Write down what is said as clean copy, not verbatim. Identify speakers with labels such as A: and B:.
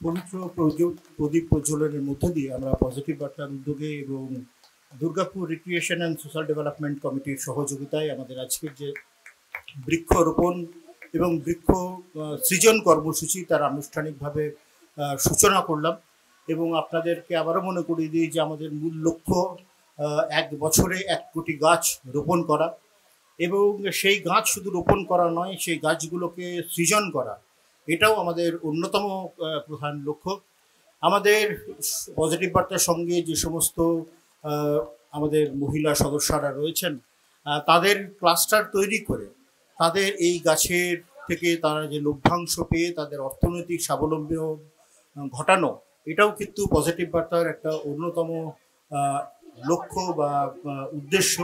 A: পবিত্র প্রদীপ প্রজ্বলনের মধ্য দিয়ে আমরা পজিটিভ বার্তার উদ্যোগে এবং Durgapur recreation and social development কমিটির সহযোগিতায় আমাদের আজকের যে বৃক্ষরোপণ এবং বৃক্ষ সৃজন কর্মসূচি তার আনুষ্ঠানিকভাবে সূচনা করলাম। এবং আপনাদেরকে আবারও মনে করিয়ে দিই যে আমাদের মূল লক্ষ্য 1 বছরে 1 কোটি গাছ রোপণ করা, এবং সেই গাছ শুধু রোপণ করা নয়, সেই গাছগুলোকে সৃজন করা, এটাও আমাদের অন্যতম প্রধান লক্ষ্য। আমাদের পজিটিভ বার্তার সঙ্গে যে সমস্ত আমাদের মহিলা সদস্যরা রয়েছেন তাদের ক্লাস্টার তৈরি করে তাদের এই গাছের থেকে তারা যে লভ্যাংশ পেয়ে তাদের অর্থনৈতিক স্বাবলম্বী ঘটানো, এটাও কিন্তু পজিটিভ বার্তার একটা অন্যতম লক্ষ্য বা উদ্দেশ্য।